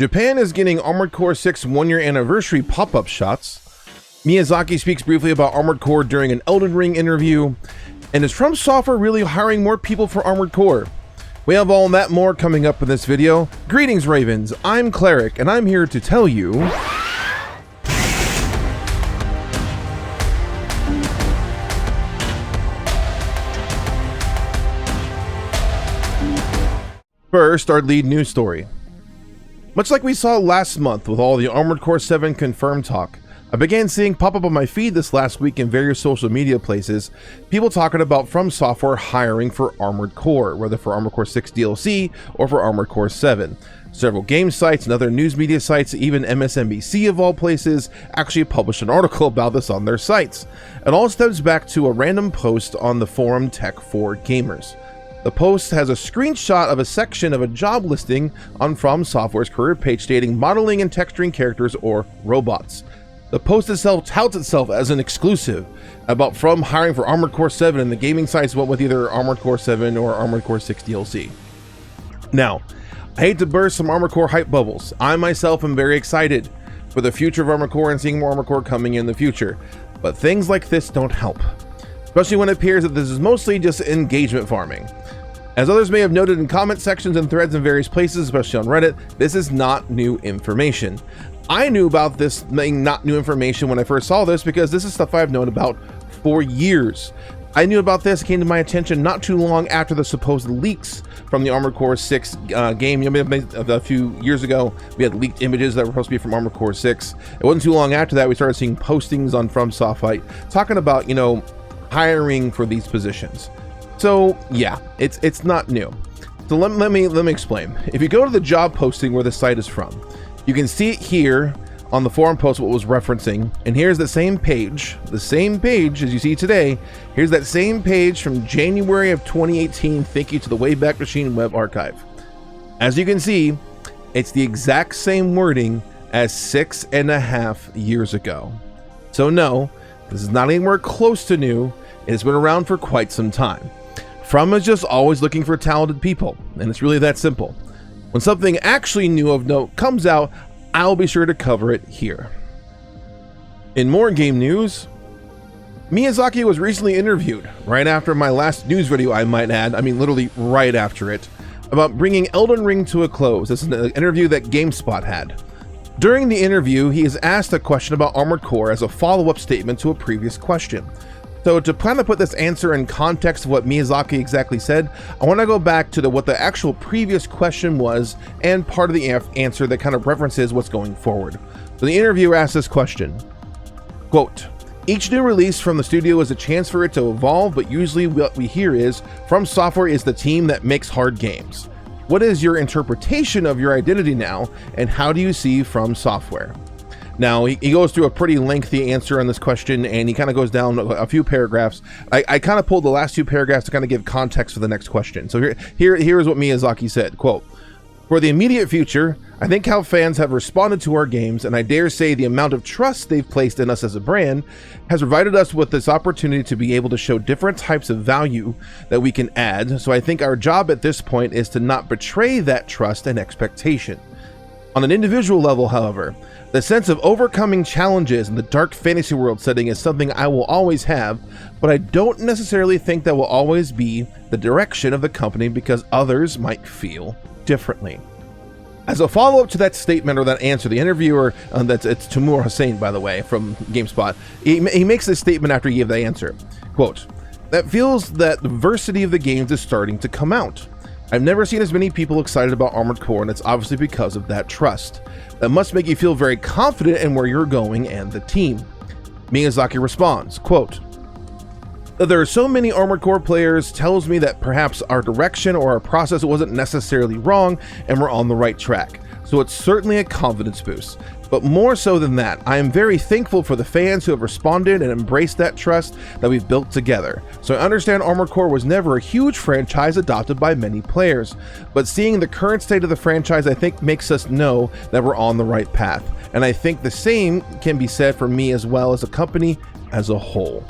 Japan is getting Armored Core 6 one-year anniversary pop-up shots. Miyazaki speaks briefly about Armored Core during an Elden Ring interview. And is FromSoft really hiring more people for Armored Core? We have all that more coming up in this video. Greetings, Ravens. I'm Cleric, and I'm here to tell you... First, our lead news story. Much like we saw last month with all the Armored Core 7 confirmed talk, I began seeing pop up on my feed this last week in various social media places, people talking about FromSoft hiring for Armored Core, whether for Armored Core 6 DLC or for Armored Core 7. Several game sites and other news media sites, even MSNBC of all places, actually published an article about this on their sites. It all stems back to a random post on the forum Tech4Gamers. The post has a screenshot of a section of a job listing on FromSoft's career page stating modeling and texturing characters or robots. The post itself touts itself as an exclusive about From hiring for Armored Core 7, and the gaming sites went with either Armored Core 7 or Armored Core 6 DLC. Now, I hate to burst some Armored Core hype bubbles. I myself am very excited for the future of Armored Core and seeing more Armored Core coming in the future, but things like this don't help. Especially when it appears that this is mostly just engagement farming. As others may have noted in comment sections and threads in various places, especially on Reddit, this is not new information. I knew about this being not new information when I first saw this because this is stuff I've known about for years. I knew about this, it came to my attention not too long after the supposed leaks from the Armored Core 6 game. A few years ago, we had leaked images that were supposed to be from Armored Core 6. It wasn't too long after that we started seeing postings on FromSoft talking about, hiring for these positions. So yeah, it's not new. So let me explain. If you go to the job posting where the site is from, you can see it here on the forum post what was referencing, and here's the same page as you see today. Here's that same page from January of 2018. Thank you to the Wayback Machine web archive. As you can see, it's the exact same wording as 6.5 years ago. So no, this is not anywhere close to new. It has been around for quite some time. From is just always looking for talented people, and it's really that simple. When something actually new of note comes out, I'll be sure to cover it here. In more game news, Miyazaki was recently interviewed, right after my last news video I might add, literally right after it, about bringing Elden Ring to a close. This is an interview that GameSpot had. During the interview, he is asked a question about Armored Core as a follow-up statement to a previous question. So to kind of put this answer in context of what Miyazaki exactly said, I want to go back to what the actual previous question was and part of the answer that kind of references what's going forward. So the interviewer asked this question, quote, "Each new release from the studio is a chance for it to evolve, but usually what we hear is, FromSoft is the team that makes hard games. What is your interpretation of your identity now, and how do you see FromSoft?" Now, he goes through a pretty lengthy answer on this question, and he kind of goes down a few paragraphs. I kind of pulled the last two paragraphs to kind of give context for the next question. So here is what Miyazaki said, quote, "For the immediate future, I think how fans have responded to our games, and I dare say the amount of trust they've placed in us as a brand, has provided us with this opportunity to be able to show different types of value that we can add. So I think our job at this point is to not betray that trust and expectation. On an individual level, however, the sense of overcoming challenges in the dark fantasy world setting is something I will always have, but I don't necessarily think that will always be the direction of the company because others might feel differently." As a follow-up to that statement or that answer, the interviewer, it's Timur Hussain, by the way, from GameSpot, he makes this statement after he gave the answer, quote, "That feels that the diversity of the games is starting to come out. I've never seen as many people excited about Armored Core, and it's obviously because of that trust. That must make you feel very confident in where you're going and the team." Miyazaki responds, quote, "That there are so many Armored Core players tells me that perhaps our direction or our process wasn't necessarily wrong and we're on the right track. So it's certainly a confidence boost. But more so than that, I am very thankful for the fans who have responded and embraced that trust that we've built together. So I understand Armored Core was never a huge franchise adopted by many players, but seeing the current state of the franchise I think makes us know that we're on the right path. And I think the same can be said for me as well as a company as a whole."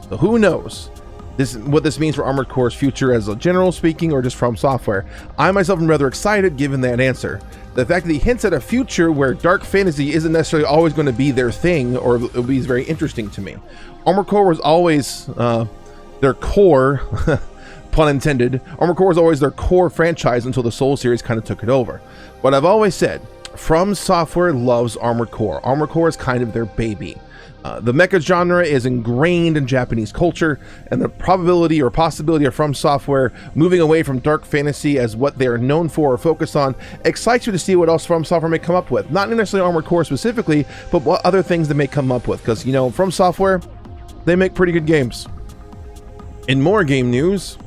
So who knows? What this means for Armored Core's future as a general speaking, or just From Software. I myself am rather excited given that answer. The fact that he hints at a future where dark fantasy isn't necessarily always going to be their thing, or it'll be very interesting to me. Armored Core was always their core, pun intended. Armored Core was always their core franchise until the Soul series kind of took it over. But I've always said, From Software loves Armored Core. Armored Core is kind of their baby. The mecha genre is ingrained in Japanese culture, and the probability or possibility of From Software moving away from dark fantasy as what they are known for or focus on excites you to see what else From Software may come up with. Not necessarily Armored Core specifically, but what other things they may come up with, because, you know, From Software, they make pretty good games. In more game news,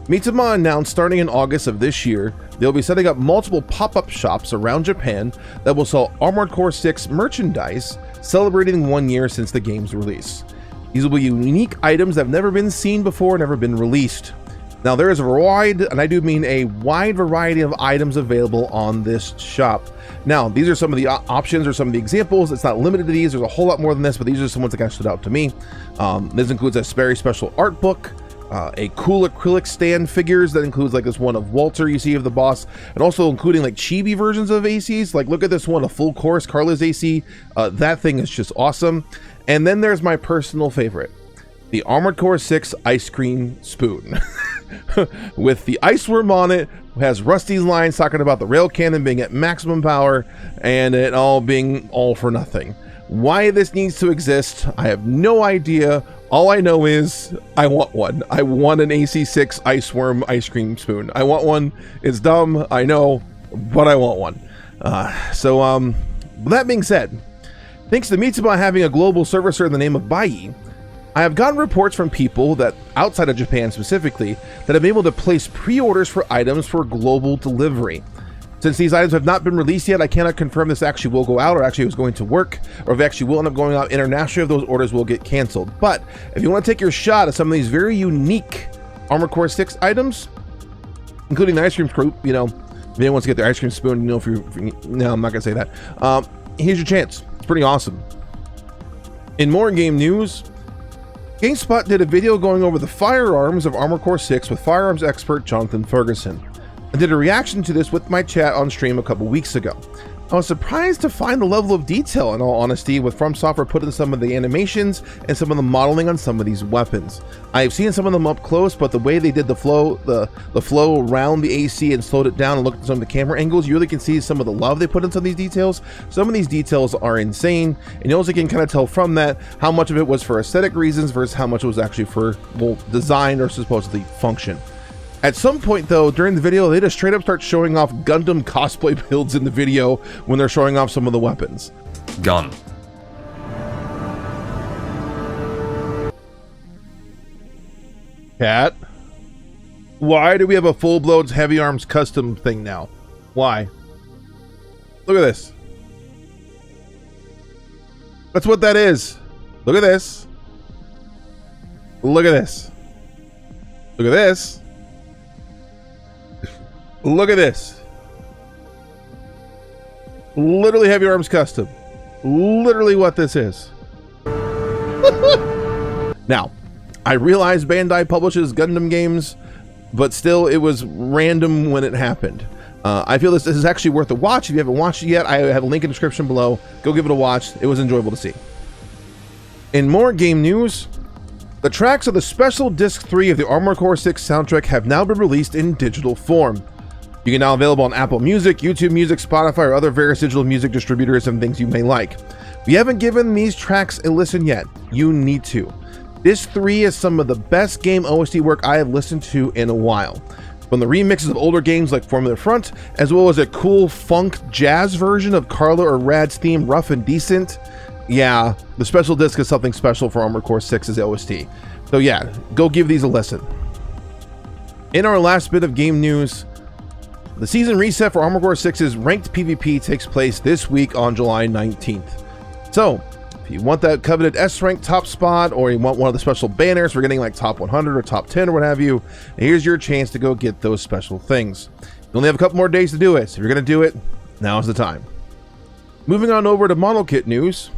Mitsuma announced starting in August of this year, they'll be setting up multiple pop-up shops around Japan that will sell Armored Core 6 merchandise, celebrating 1 year since the game's release. These will be unique items that have never been seen before, never been released. Now there is a wide, and I do mean a wide variety of items available on this shop. Now these are some of the options or some of the examples. It's not limited to these, there's a whole lot more than this, but these are some ones that kind of stood out to me. This includes a very special art book, a cool acrylic stand figures that includes like this one of Walter you see of the boss, and also including like chibi versions of ACs. Like look at this one, a full course Carla's AC. That thing is just awesome. And then there's my personal favorite, the Armored Core 6 ice cream spoon with the ice worm on it. Has Rusty's lines talking about the rail cannon being at maximum power and it all being all for nothing. Why this needs to exist, I have no idea. All I know is I want one. I want an AC6 ice worm ice cream spoon. I want one. It's dumb, I know, but I want one. That being said, thanks to Mitsuma having a global servicer in the name of Bai, I have gotten reports from people that outside of Japan specifically that have been able to place pre-orders for items for global delivery. Since these items have not been released yet, I cannot confirm this actually will go out or actually is going to work, or if it actually will end up going out internationally, if those orders will get canceled. But if you want to take your shot at some of these very unique Armored Core 6 items, including the ice cream scoop, you know, if anyone wants to get their ice cream spoon, you know, no, I'm not gonna say that. Here's your chance. It's pretty awesome. In more game news, Gamespot did a video going over the firearms of Armored Core 6 with firearms expert Jonathan Ferguson. I did a reaction to this with my chat on stream a couple weeks ago. I was surprised to find the level of detail, in all honesty, with From Software put in some of the animations and some of the modeling on some of these weapons. I have seen some of them up close, but the way they did the flow around the AC and slowed it down and looked at some of the camera angles, you really can see some of the love they put into these details. Some of these details are insane, and you also can kind of tell from that how much of it was for aesthetic reasons versus how much it was actually for, well, design or supposedly function. At some point though, during the video, they just straight up start showing off Gundam cosplay builds in the video when they're showing off some of the weapons. Gun. Cat, why do we have a full-blown heavy arms custom thing now? Why? Look at this. That's what that is. Look at this. Look at this. Look at this. Look at this. Literally heavy arms custom. Literally what this is. Now, I realize Bandai publishes Gundam games, but still it was random when it happened. I feel this is actually worth a watch. If you haven't watched it yet, I have a link in the description below. Go give it a watch. It was enjoyable to see. In more game news, the tracks of the special disc 3 of the Armored Core 6 soundtrack have now been released in digital form. You can now available on Apple Music, YouTube Music, Spotify, or other various digital music distributors and things you may like. If you haven't given these tracks a listen yet, you need to. Disc 3 is some of the best game OST work I have listened to in a while. From the remixes of older games like Formula Front, as well as a cool funk jazz version of Carla or Rad's theme Rough and Decent. Yeah, the special disc is something special for Armored Core 6's OST. So yeah, go give these a listen. In our last bit of game news, the season reset for Armored Core 6's ranked PvP takes place this week on July 19th. So, if you want that coveted S-rank top spot, or you want one of the special banners for getting like top 100 or top 10 or what have you, here's your chance to go get those special things. You only have a couple more days to do it, so if you're going to do it, now's the time. Moving on over to model kit news.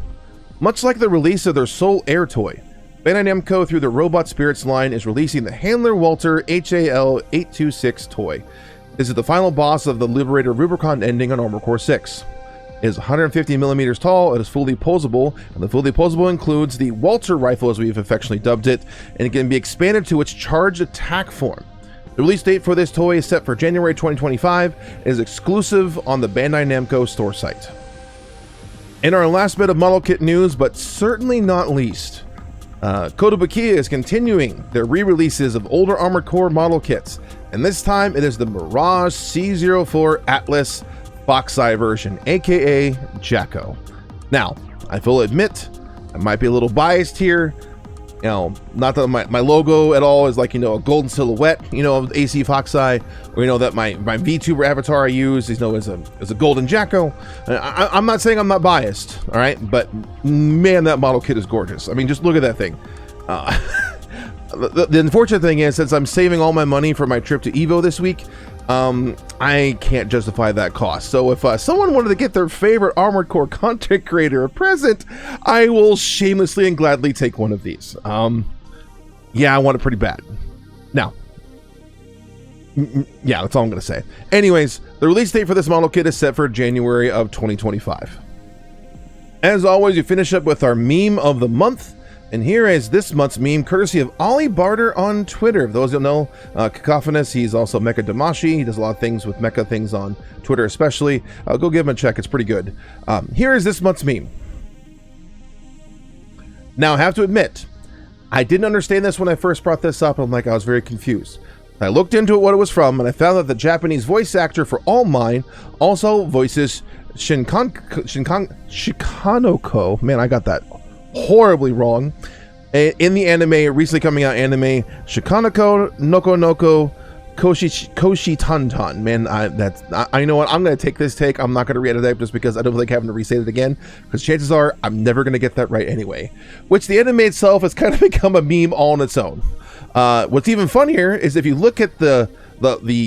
Much like the release of their Soul Air toy, Bandai Namco, through the Robot Spirits line, is releasing the Handler Walter HAL-826 toy. This is the final boss of the Liberator Rubicon ending on Armored Core 6. It is 150 millimeters tall, it is fully posable, and the fully posable includes the Walter rifle, as we've affectionately dubbed it, and it can be expanded to its charged attack form. The release date for this toy is set for January 2025 and is exclusive on the Bandai Namco store site. In our last bit of model kit news, but certainly not least, Kotobukiya is continuing their re-releases of older Armored Core model kits, and this time it is the Mirage C04 Atlas Fox Eye version, aka Jacko. Now, I will admit, I might be a little biased here. You know, not that my logo at all is like, you know, a golden silhouette, you know, of AC Fox Eye, or, you know, that my VTuber avatar I use is, you know, is a golden Jacko. I'm not saying I'm not biased, all right, but man, that model kit is gorgeous. I mean, just look at that thing. The unfortunate thing is, since I'm saving all my money for my trip to Evo this week, I can't justify that cost. So if someone wanted to get their favorite Armored Core content creator a present, I will shamelessly and gladly take one of these. Yeah, I want it pretty bad. Now, yeah, that's all I'm going to say. Anyways, the release date for this model kit is set for January of 2025. As always, we finish up with our meme of the month. And here is this month's meme, courtesy of Ollie Barter on Twitter. For those who don't know, Cacophonous, he's also Mecha Damashi. He does a lot of things with mecha things on Twitter especially. Go give him a check, it's pretty good. Here is this month's meme. Now, I have to admit, I didn't understand this when I first brought this up. I was very confused. I looked into what it was from, and I found that the Japanese voice actor for All Mine also voices Shikanoko. Man, I got that horribly wrong. In the anime, recently coming out anime, Shikanoko Noko Koshi Tantan. Man, I know what, I'm going to take this take. I'm not going to re-edit it just because I don't like having to re-say it again, because chances are I'm never going to get that right anyway. Which the anime itself has kind of become a meme all on its own. What's even funnier is if you look at the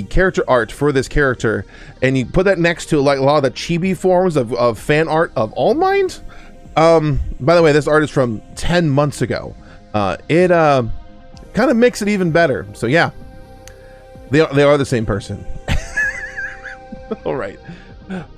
character art for this character and you put that next to like a lot of the chibi forms of fan art of All Mind. By the way, this art is from 10 months ago. It kind of makes it even better. So yeah, they are the same person. All right.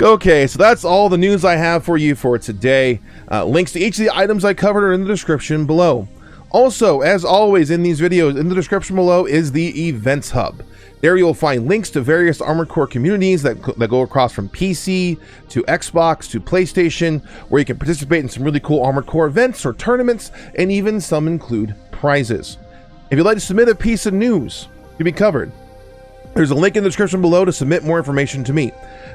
Okay, so that's all the news I have for you for today. Links to each of the items I covered are in the description below. Also, as always in these videos, in the description below is the Events Hub. There you'll find links to various Armored Core communities that go across from PC to Xbox to PlayStation, where you can participate in some really cool Armored Core events or tournaments, and even some include prizes. If you'd like to submit a piece of news to be covered, there's a link in the description below to submit more information to me.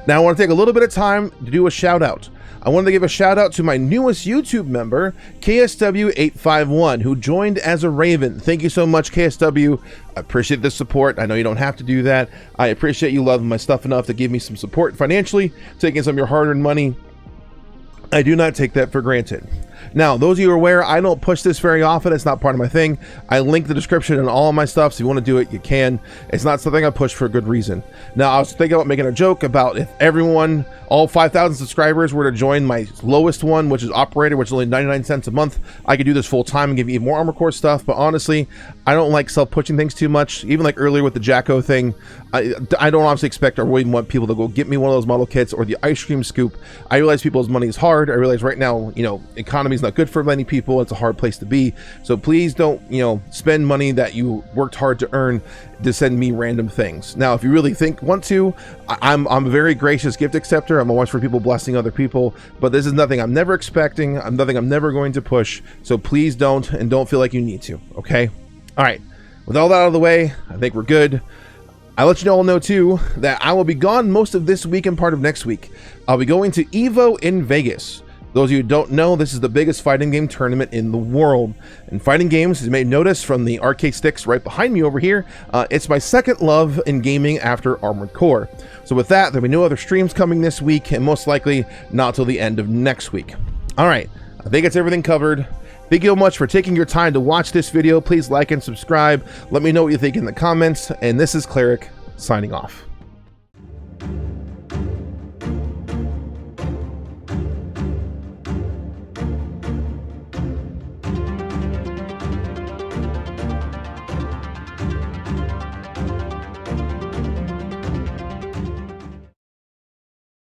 Now I want to take a little bit of time to do a shout out. I wanted to give a shout out to my newest YouTube member, KSW851, who joined as a Raven. Thank you so much, KSW. I appreciate the support. I know you don't have to do that. I appreciate you loving my stuff enough to give me some support financially, taking some of your hard-earned money. I do not take that for granted. Now, those of you who are aware, I don't push this very often. It's not part of my thing. I link the description and all of my stuff, so if you want to do it, you can. It's not something I push for a good reason. Now, I was thinking about making a joke about if everyone, all 5,000 subscribers were to join my lowest one, which is Operator, which is only 99 cents a month, I could do this full time and give you even more Armored Core stuff. But honestly, I don't like self-pushing things too much. Even like earlier with the Jacko thing, I don't obviously expect or really want people to go get me one of those model kits or the ice cream scoop. I realize people's money is hard. I realize right now, you know, economy is not good for many people. It's a hard place to be. So please don't, you know, spend money that you worked hard to earn to send me random things. Now, if you really want to, I'm a very gracious gift acceptor. I'm always for people blessing other people, but this is nothing I'm never expecting. Nothing I'm never going to push. So please don't, and don't feel like you need to. Okay. All right. With all that out of the way, I think we're good. I'll let you all know too that I will be gone most of this week and part of next week. I'll be going to Evo in Vegas. Those of you who don't know, this is the biggest fighting game tournament in the world. And fighting games, as you may notice from the arcade sticks right behind me over here, it's my second love in gaming after Armored Core. So with that, there'll be no other streams coming this week, and most likely not till the end of next week. All right, I think it's everything covered. Thank you so much for taking your time to watch this video. Please like and subscribe. Let me know what you think in the comments. And this is Cleric signing off.